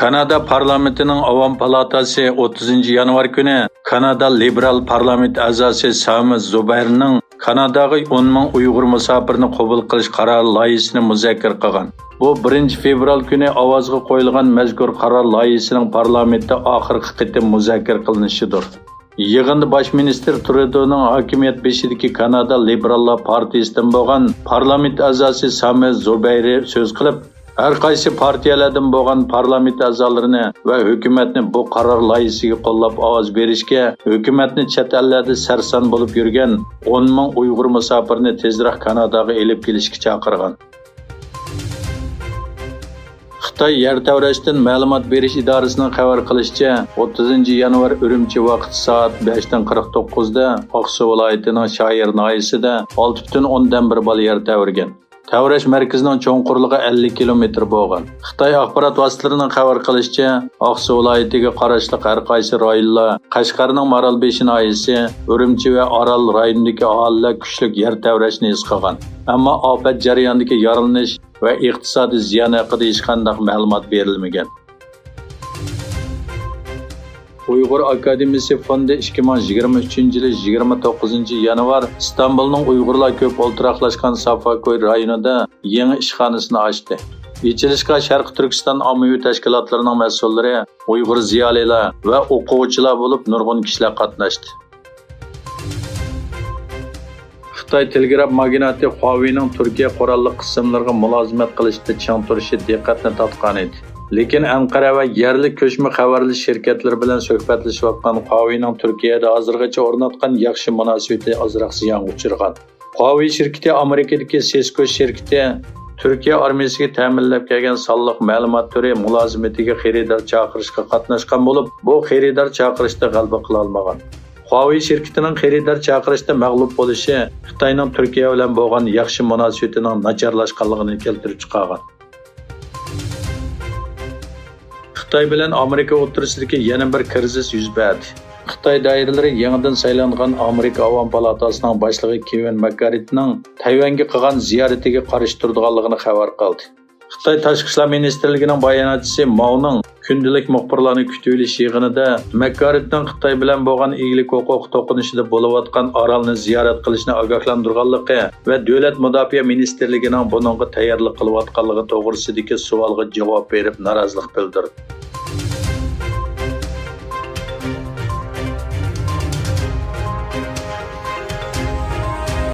Kanada parlamentining Avam palatasi 30 yanvar kuni Kanada liberal parlament a'zosi Sami Zubayrning Kanadaga 10 ming Uyg'ur musofirni qabul qilish qarori loyihasini muzakkar qilgan. Bu 1 fevral kuni ovozga qo'yilgan mazkur qaror loyihasining parlamentda oxirgi qitim muzakkar qilinishidir. Yig'inda bosh minister Trudeauning hokimiyat beshidagi Kanada liberallar partiyasidan bo'lgan parlament a'zosi Sami Zubayr so'z qilib, har qaysi partiyalardan bo'lgan parlament a'zolarini va hukumatni bu qaror loyihasiga qo'llab ovoz berishga, hukumatni chet ellarda sarson bo'lib yurgan 10 ming Uyg'ur musofirni tezroq Kanadaga elib kelishga chaqirgan. Xitoy yer tevrashdan ma'lumot berish idorasining xabar qilishicha, 30 yanvar Urumchi vaqti soat 5:49 da Oqsu viloyatining Shoir noyisida 6,1 bola yer tevirgan. Tavrash markazining cho'nqurligi 50 kilometr bo'lgan. Xitoy axborot vositalarining xabar qilishicha, Oqsu viloyatiga qarashli har qaysi rayonlar, Qashqarning Maralbeshi noyisi, Urumchi va Aral rayonidagi aholilar kuchli yer tevrashni his qilgan. Ammo ofat jarayonidagi yaralanish va iqtisodiy ziyon haqida hech qanday ma'lumot berilmagan. Uyg'ur Akademiyasi fondi 2023-yil 29 yanvar İstanbulning Uyg'urlar ko'p o'ltiraqlashgan Safakoy rayonida yangi ishxonasini ochdi. Ichilishga Sharq Turkiston ommaviy tashkilotlarining mas'ullari, Uyg'ur ziyolilar va o'quvchilar bo'lib nurg'un kishilar qatnashdi. Xitoy telegraf magnati Huawei'ning Turkiya qurolli qismlariga mulozimat qilishda chang turishi diqqatni tortgan edi. Lekin Anqara va yerlik ko'chma xabarli shirkatlar bilan suhbatlashayotgan Huawei'ning Turkiyada hozirgacha o'rnatgan yaxshi munosabati ozroq ziyonga uchragan. Huawei shirkati Amerikadagi Cisco shirkati Turkiya armiyasiga ta'minlab kelgan sonliq ma'lumot turi mulozimatiga xaridor chaqirishga qatnashgan bo'lib, bu xaridor chaqirishda g'alaba qila olmagan. Huawei shirkatining xaridor chaqirishda mag'lub bo'lishi Xitoyning Turkiya bilan bo'lgan yaxshi munosabatining nacharlashganligini keltirib chiqargan. Xitoy bilan Amerika o'rtasidagi yana bir krizis yuz berdi. Xitoy doiralari yangidan saylangan Amerika Avam palatasining boshlig'i Kevin McCarthy'ning Tayvanga qilgan ziyaratiga qarshi turganligini xabar qildi. Xitoy Tashqi ishlar ministrligining bayonotchisi Mao'ning kundalik muxbirlarni kutib olish yig'inida McCarthy'ning Xitoy bilan bo'lgan eglik huquq to'qinishida bo'layotgan orolni ziyorat qilishni ogohlantirganligi va davlat mudofaa ministrligining buningga tayyorlik qilayotganligi to'g'risidagi savolga javob berib norozilik bildirdi.